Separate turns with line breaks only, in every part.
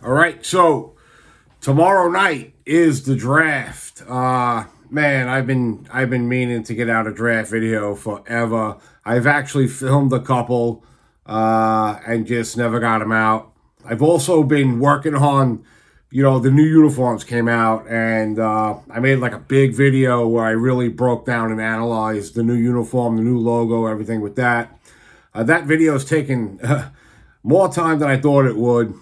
All right, so tomorrow night is the draft. Man, I've been meaning to get out a draft video forever. I've actually filmed a couple, and just never got them out. I've also been working on, the new uniforms came out, and I made like a big video where I really broke down and analyzed the new uniform, the new logo, everything with that. That video's taken more time than I thought it would.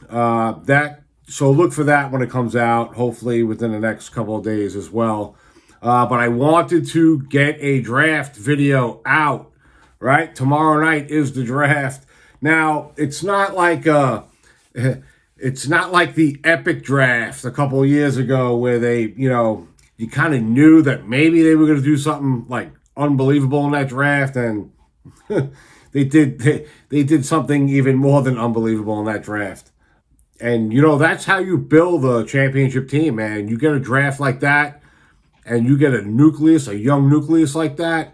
So look for that when it comes out, hopefully within the next couple of days as well. But I wanted to get a draft video out, right? Tomorrow night is the draft. Now, it's not like it's not like the epic draft a couple of years ago where you kind of knew that maybe they were going to do something like unbelievable in that draft, and they did something even more than unbelievable in that draft. And that's how you build a championship team, man. You get a draft like that, and you get a young nucleus like that.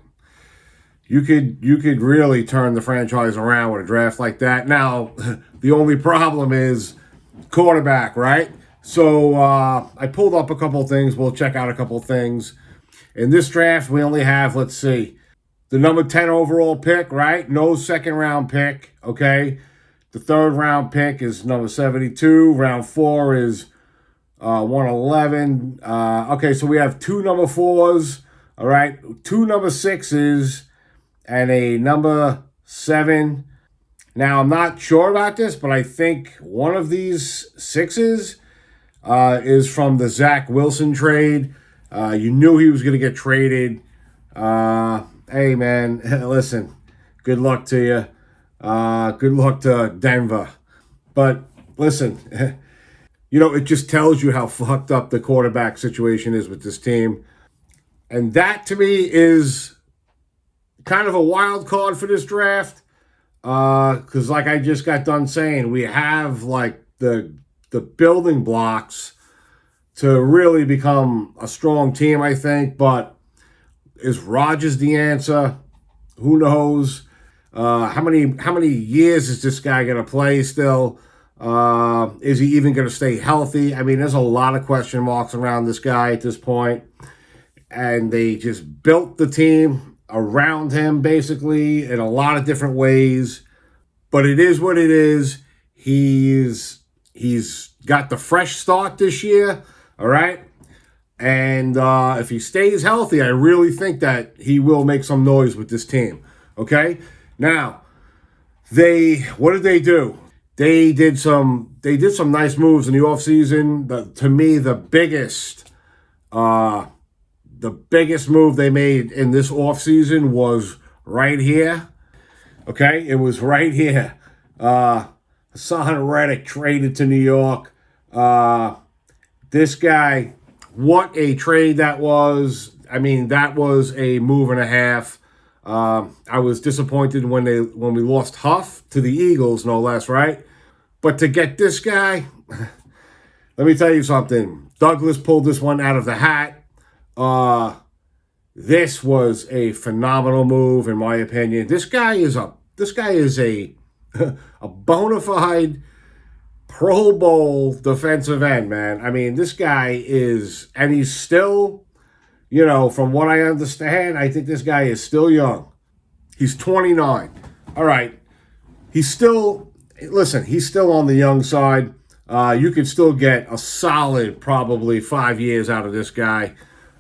You could really turn the franchise around with a draft like that. Now, the only problem is quarterback, right? So I pulled up a couple of things. We'll check out a couple of things. In this draft, we only have, let's see, the number 10 overall pick, right? No second round pick, okay? The third round pick is number 72. Round 4 is 111. Okay, so we have 2 number 4s, all right? 2 number 6s and a number 7. Now, I'm not sure about this, but I think one of these 6s is from the Zach Wilson trade. You knew he was going to get traded. Hey, man, listen, good luck to you. Good luck to Denver. But listen, it just tells you how fucked up the quarterback situation is with this team. And that, to me, is kind of a wild card for this draft. Because like I just got done saying, we have like the building blocks to really become a strong team, I think. But is Rodgers the answer? Who knows? How many years is this guy going to play still? Is he even going to stay healthy? I mean, there's a lot of question marks around this guy at this point. And they just built the team around him, basically, in a lot of different ways. But it is what it is. He's got the fresh start this year, all right? And if he stays healthy, I really think that he will make some noise with this team, okay? Now, what did they do? They did some nice moves in the offseason. To me, the biggest move they made in this offseason was right here. Okay, it was right here. Hassan Reddick traded to New York. This guy, what a trade that was. I mean, that was a move and a half. I was disappointed when we lost Huff to the Eagles, no less, right? But to get this guy, let me tell you something. Douglas pulled this one out of the hat. This was a phenomenal move, in my opinion. This guy is a a bona fide Pro Bowl defensive end, man. I mean, this guy is, and he's still, from what I understand, I think this guy is still young. He's 29. All right. He's still on the young side. You could still get a solid, probably 5 years out of this guy.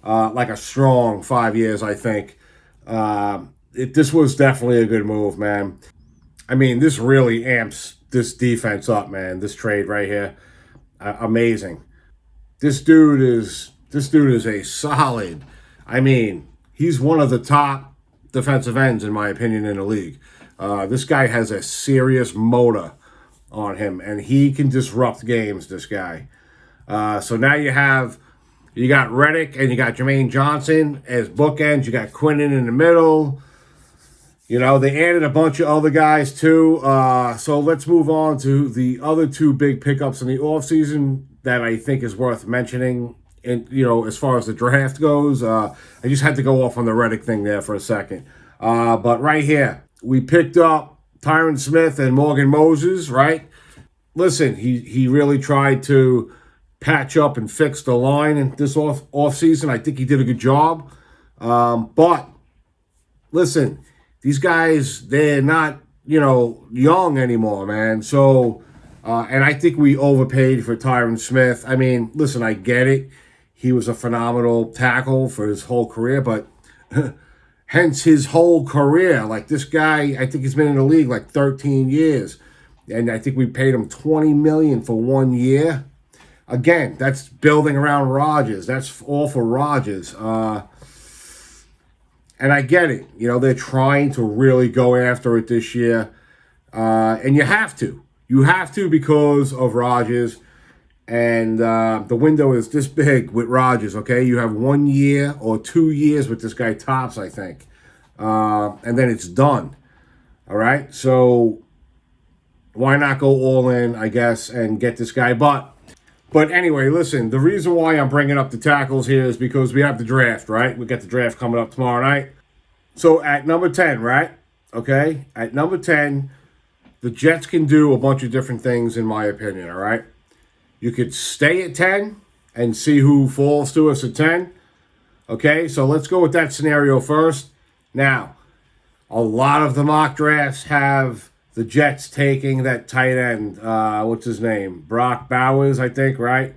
Like a strong 5 years, I think. This was definitely a good move, man. I mean, this really amps this defense up, man. This trade right here. Amazing. This dude is a solid. I mean, he's one of the top defensive ends, in my opinion, in the league. This guy has a serious motor on him, and he can disrupt games, this guy. So now you got Reddick and you got Jermaine Johnson as bookends. You got Quinnen in the middle. They added a bunch of other guys too. So let's move on to the other 2 big pickups in the offseason that I think is worth mentioning. And, as far as the draft goes, I just had to go off on the Reddick thing there for a second. But right here, we picked up Tyron Smith and Morgan Moses, right? listen, he really tried to patch up and fix the line in this off season. I think he did a good job. But listen, these guys, they're not, young anymore, man. So, and I think we overpaid for Tyron Smith. I mean, listen, I get it. He was a phenomenal tackle for his whole career, but hence his whole career. Like this guy, I think he's been in the league like 13 years. And I think we paid him $20 million for 1 year. Again, that's building around Rodgers. That's all for Rodgers. And I get it. They're trying to really go after it this year. And you have to. You have to because of Rodgers. And the window is this big with Rodgers, okay? You have 1 year or 2 years with this guy tops, I think. And then it's done. All right? So why not go all in, I guess, and get this guy? But anyway, listen, the reason why I'm bringing up the tackles here is because we have the draft, right? We got the draft coming up tomorrow night. So at number 10, right? Okay? At number 10, the Jets can do a bunch of different things, in my opinion, all right? You could stay at 10 and see who falls to us at 10. Okay? So let's go with that scenario first. Now, a lot of the mock drafts have the Jets taking that tight end, what's his name? Brock Bowers, I think, right?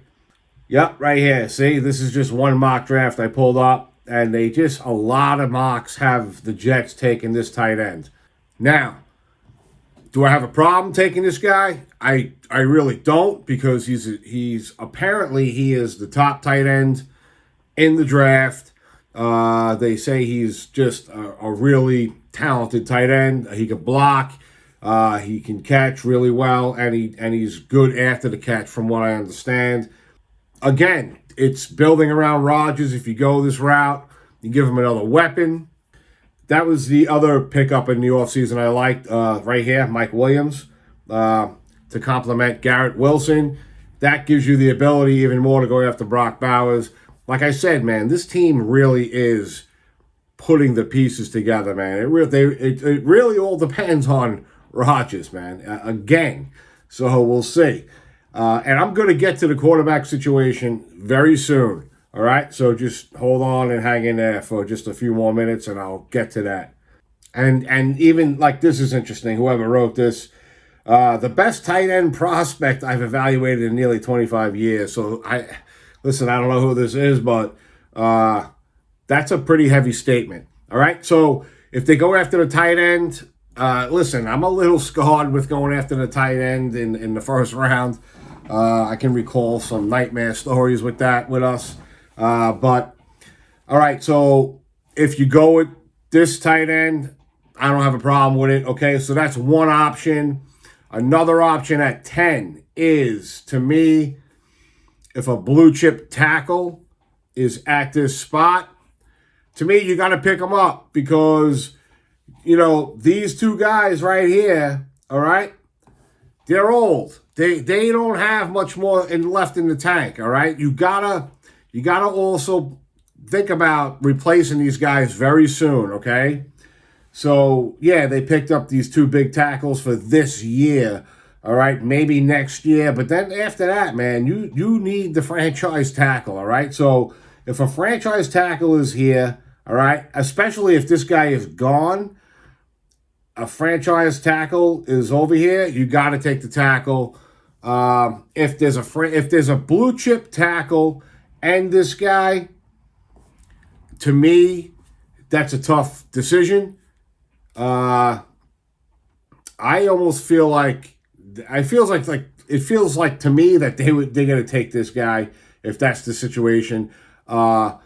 Yep, right here. See, this is just one mock draft I pulled up, and a lot of mocks have the Jets taking this tight end. Now, do I have a problem taking this guy? I really don't, because he's apparently he is the top tight end in the draft. They say he's just a really talented tight end. He can block. He can catch really well, and he's good after the catch, from what I understand. Again, it's building around Rodgers. If you go this route, you give him another weapon. That was the other pickup in the offseason I liked right here, Mike Williams, to complement Garrett Wilson. That gives you the ability even more to go after Brock Bowers. Like I said, man, this team really is putting the pieces together, man. It really all depends on Rodgers, man. Again, so we'll see. And I'm going to get to the quarterback situation very soon. All right, so just hold on and hang in there for just a few more minutes, and I'll get to that. And even like this is interesting. Whoever wrote this, the best tight end prospect I've evaluated in nearly 25 years. So I don't know who this is, but that's a pretty heavy statement. All right, so if they go after the tight end, listen, I'm a little scarred with going after the tight end in the first round. I can recall some nightmare stories with us. But all right, so if you go with this tight end, I don't have a problem with it. Okay, so that's one option. Another option at 10 is, to me, if a blue chip tackle is at this spot, to me, you got to pick them up, because, these two guys right here, all right, they're old. They don't have much more left in the tank, all right? You gotta also think about replacing these guys very soon, okay? So, yeah, they picked up these two big tackles for this year, all right? Maybe next year, but then after that, man, you need the franchise tackle, all right? So if a franchise tackle is here, all right, especially if this guy is gone, a franchise tackle is over here, you got to take the tackle. If there's a blue chip tackle and this guy, to me, that's a tough decision. I almost feel like it feels like to me that they're gonna take this guy if that's the situation. To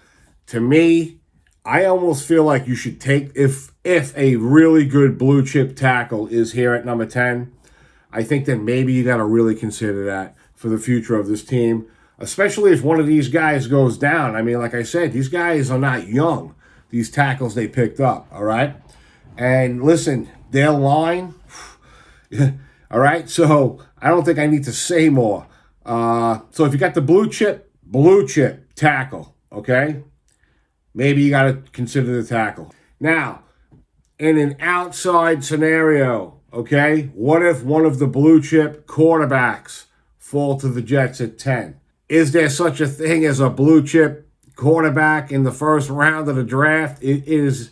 me, I almost feel like you should take if a really good blue chip tackle is here at number 10. I think that maybe you got to really consider that for the future of this team, especially if one of these guys goes down. I mean, like I said, these guys are not young, these tackles they picked up, all right? And listen, their line, all right? So I don't think I need to say more. So if you got the blue chip tackle, okay, maybe you got to consider the tackle. Now, in an outside scenario, Okay? What if one of the blue chip quarterbacks fall to the Jets at 10? Is there such a thing as a blue chip quarterback in the first round of the draft? It is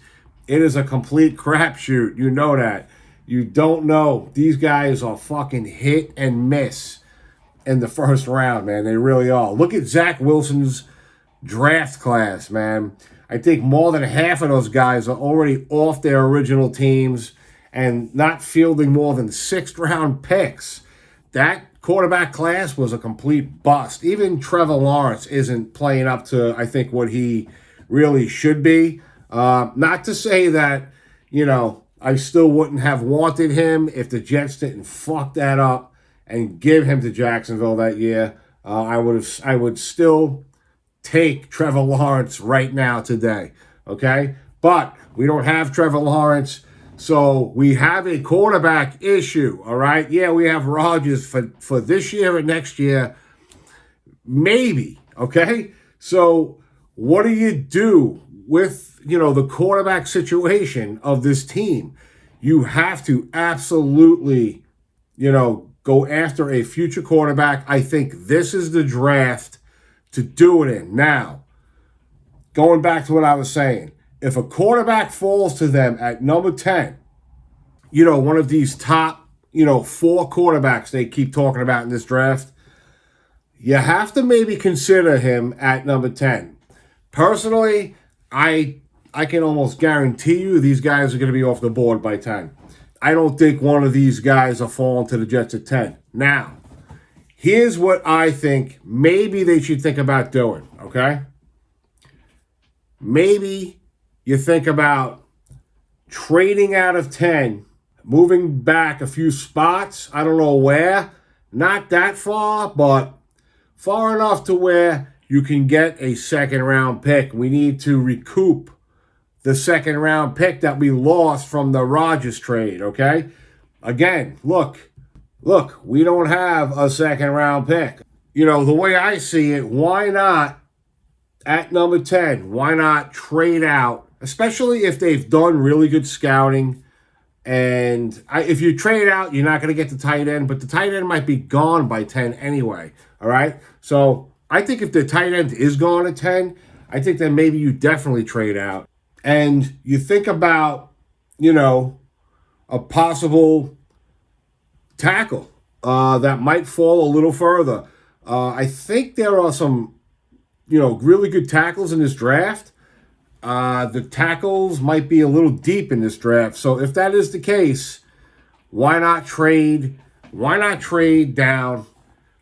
a complete crapshoot. You know that. You don't know. These guys are fucking hit and miss in the first round, man. They really are. Look at Zach Wilson's draft class, man. I think more than half of those guys are already off their original teams and not fielding more than sixth round picks. That quarterback class was a complete bust. Even Trevor Lawrence isn't playing up to, I think, what he really should be. Not to say that, I still wouldn't have wanted him if the Jets didn't fuck that up and give him to Jacksonville that year. I would still take Trevor Lawrence right now today. Okay? But we don't have Trevor Lawrence. So we have a quarterback issue, all right? Yeah, we have Rodgers for this year and next year, maybe, okay? So what do you do with, the quarterback situation of this team? You have to absolutely, go after a future quarterback. I think this is the draft to do it in. Now, going back to what I was saying, if a quarterback falls to them at number 10, one of these top, 4 quarterbacks they keep talking about in this draft, you have to maybe consider him at number 10. Personally, I can almost guarantee you these guys are going to be off the board by 10. I don't think one of these guys are falling to the Jets at 10. Now, here's what I think maybe they should think about doing, okay? Maybe you think about trading out of 10, moving back a few spots. I don't know where. Not that far, but far enough to where you can get a second round pick. We need to recoup the second round pick that we lost from the Rodgers trade, okay? Again, look, we don't have a second round pick. The way I see it, why not at number 10, why not trade out, especially if they've done really good scouting. And if you trade out, you're not going to get the tight end, but the tight end might be gone by 10 anyway, all right? So I think if the tight end is gone at 10, I think that maybe you definitely trade out. And you think about, a possible tackle that might fall a little further. I think there are some, really good tackles in this draft. The tackles might be a little deep in this draft. So if that is the case, why not trade? Why not trade down?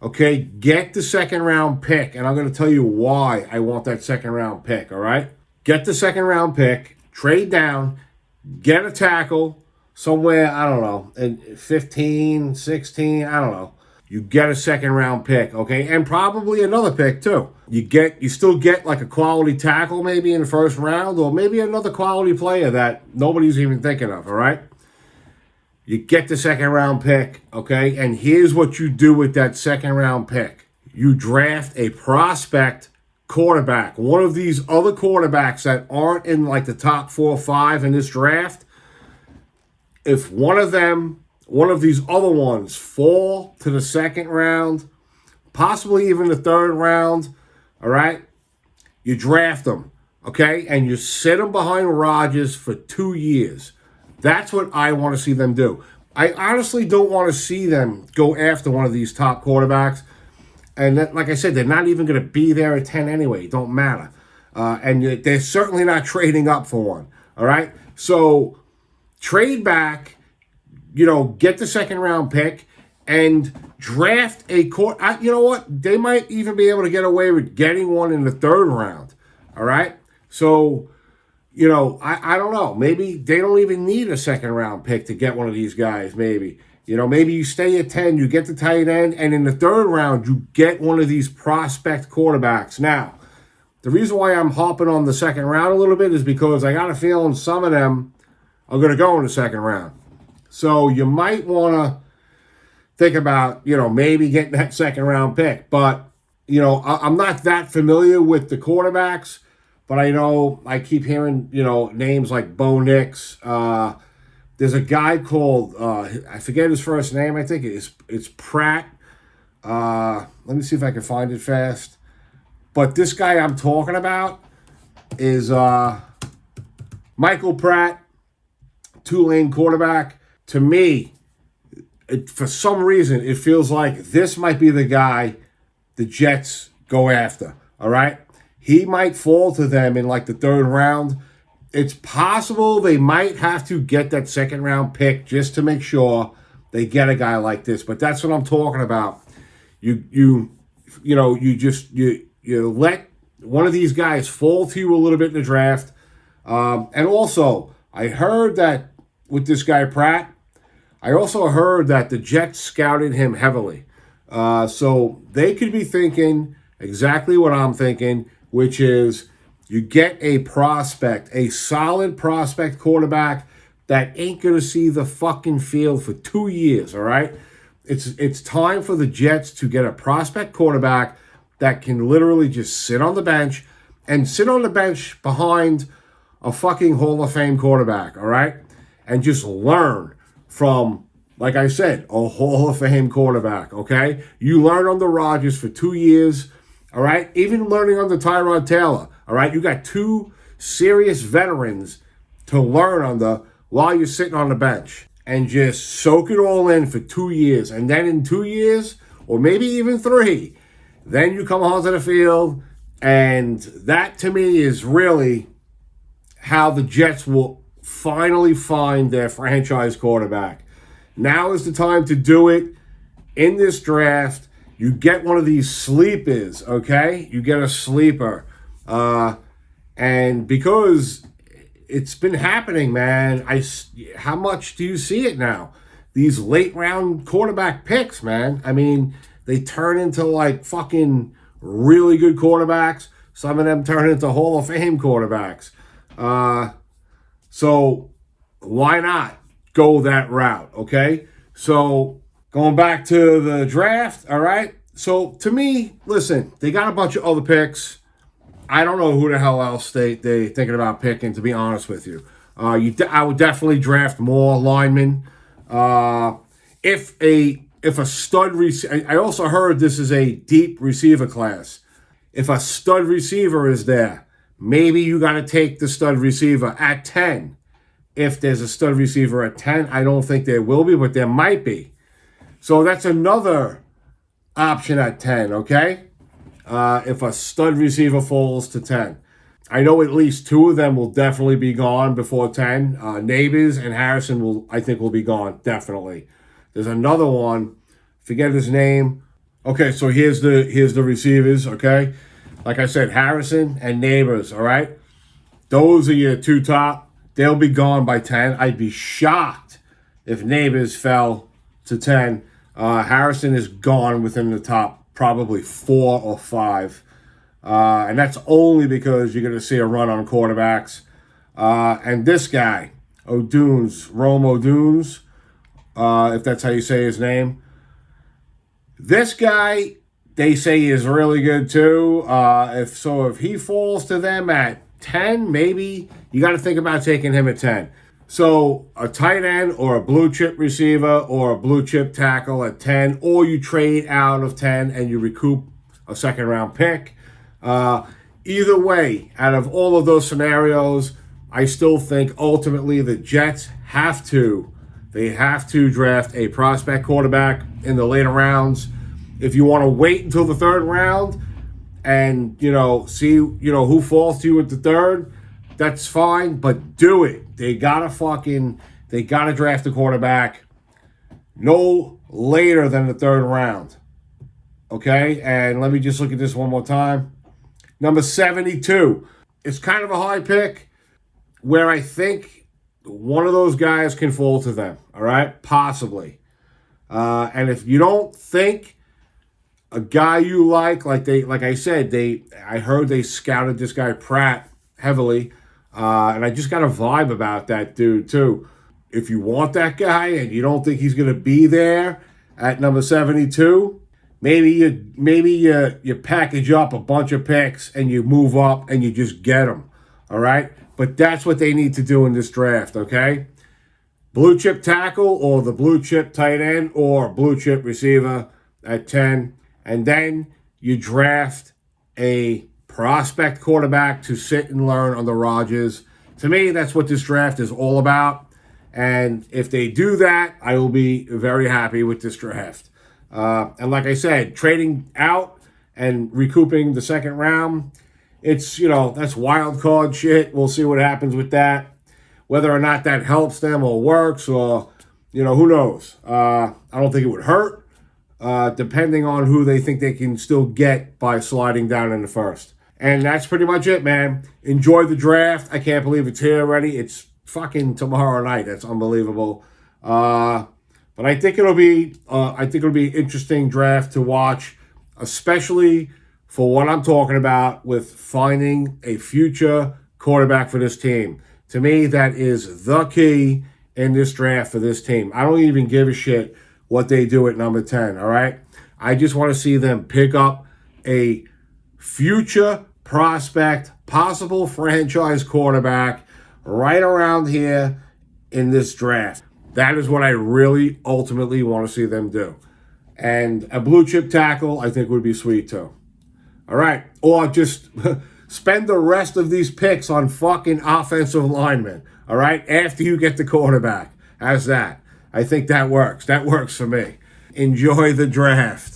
Okay, get the second round pick. And I'm going to tell you why I want that second round pick, all right? Get the second round pick, trade down, get a tackle somewhere, I don't know, in 15, 16, I don't know. You get a second round pick, okay? And probably another pick too. You still get like a quality tackle maybe in the first round, or maybe another quality player that nobody's even thinking of, all right? You get the second round pick, okay? And here's what you do with that second round pick. You draft a prospect quarterback, one of these other quarterbacks that aren't in like the top 4 or 5 in this draft. If one of these other ones fall to the second round, possibly even the third round, all right, you draft them, okay, and you sit them behind Rodgers for 2 years. That's what I want to see them do. I honestly don't want to see them go after one of these top quarterbacks. And that, like I said, they're not even going to be there at 10 anyway. It don't matter. And they're certainly not trading up for one. All right? So trade back, get the second round pick and draft a court. You know what? They might even be able to get away with getting one in the third round. All right? So, I don't know. Maybe they don't even need a second round pick to get one of these guys, maybe. Maybe you stay at 10, you get the tight end, and in the third round, you get one of these prospect quarterbacks. Now, the reason why I'm hopping on the second round a little bit is because I got a feeling some of them are going to go in the second round. So you might want to think about, maybe getting that second round pick. But, I'm not that familiar with the quarterbacks, but I know I keep hearing, names like Bo Nix, There's a guy called I forget his first name. I think it's Pratt. Let me see if I can find it fast. But this guy I'm talking about is Michael Pratt, Tulane quarterback. To me, for some reason, it feels like this might be the guy the Jets go after. All right, he might fall to them in like the third round. It's possible they might have to get that second round pick just to make sure they get a guy like this. But that's what I'm talking about. You let one of these guys fall to you a little bit in the draft. And also, I heard that with this guy Pratt, I also heard that the Jets scouted him heavily. So they could be thinking exactly what I'm thinking, which is you get a prospect, a solid prospect quarterback that ain't going to see the fucking field for 2 years, all right? It's time for the Jets to get a prospect quarterback that can literally just sit on the bench and sit on the bench behind a fucking Hall of Fame quarterback, all right? And just learn from, like I said, a Hall of Fame quarterback, okay? You learn under Rodgers for 2 years, all right? Even learning under Tyrod Taylor, all right? You got two serious veterans to learn under while you're sitting on the bench. And just soak it all in for 2 years. And then in 2 years, or maybe even 3, then you come onto the field. And that, to me, is really how the Jets will finally find their franchise quarterback. Now is the time to do it in this draft. You get one of these sleepers, okay? You get a sleeper. And because it's been happening, man, how much do you see it now? These late round quarterback picks, man. I mean, they turn into like fucking really good quarterbacks. Some of them turn into Hall of Fame quarterbacks. So why not go that route, okay? So going back to the draft, all right? So to me, listen, they got a bunch of other picks. I don't know who the hell else they thinking about picking, to be honest with you. I would definitely draft more linemen. If a stud receiver, I also heard this is a deep receiver class. If a stud receiver is there, maybe you got to take the stud receiver at 10. If there's a stud receiver at 10, I don't think there will be, but there might be. So that's another option at 10, okay? If a stud receiver falls to 10. I know at least 2 of them will definitely be gone before 10. Neighbors and Harrison I think will be gone, definitely. There's another one, forget his name. Okay, so here's the receivers, okay? Like I said, Harrison and Neighbors, all right? Those are your 2 top. They'll be gone by 10. I'd be shocked if Neighbors fell to 10. Harrison is gone within the top probably 4 or 5. And that's only because you're going to see a run on quarterbacks. And this guy, Rome Odunze, if that's how you say his name. This guy, they say is really good too. If he falls to them at 10, maybe you got to think about taking him at 10. So a tight end or a blue chip receiver or a blue chip tackle at 10, or you trade out of 10 and you recoup a second round pick. Either way, out of all of those scenarios, I still think ultimately the Jets have to draft a prospect quarterback in the later rounds. If you want to wait until the third round and, see, who falls to you at the third, that's fine, but do it. They gotta draft a quarterback no later than the third round. Okay? And let me just look at this one more time. Number 72. It's kind of a high pick where I think one of those guys can fall to them. All right? Possibly. And if you don't think a guy you like I said, I heard they scouted this guy Pratt heavily. And I just got a vibe about that dude, too. If you want that guy and you don't think he's going to be there at number 72, maybe you package up a bunch of picks and you move up and you just get him, all right? But that's what they need to do in this draft, okay? blue chip tackle or the blue chip tight end or blue chip receiver at 10. And then you draft a prospect quarterback to sit and learn under Rodgers. To me, that's what this draft is all about. And if they do that, I will be very happy with this draft. And like I said, trading out and recouping the second round, it's, that's wild card shit. We'll see what happens with that. Whether or not that helps them or works or, who knows. I don't think it would hurt, depending on who they think they can still get by sliding down in the first. And that's pretty much it, man. Enjoy the draft. I can't believe it's here already. It's fucking tomorrow night. That's unbelievable. But I think it'll be an interesting draft to watch, especially for what I'm talking about with finding a future quarterback for this team. To me, that is the key in this draft for this team. I don't even give a shit what they do at number 10, all right? I just want to see them pick up a future prospect, possible franchise quarterback right around here in this draft. That is what I really ultimately want to see them do. And a blue chip tackle, I think, would be sweet too. All right. Or just spend the rest of these picks on fucking offensive linemen. All right. After you get the quarterback. How's that? I think that works. That works for me. Enjoy the draft.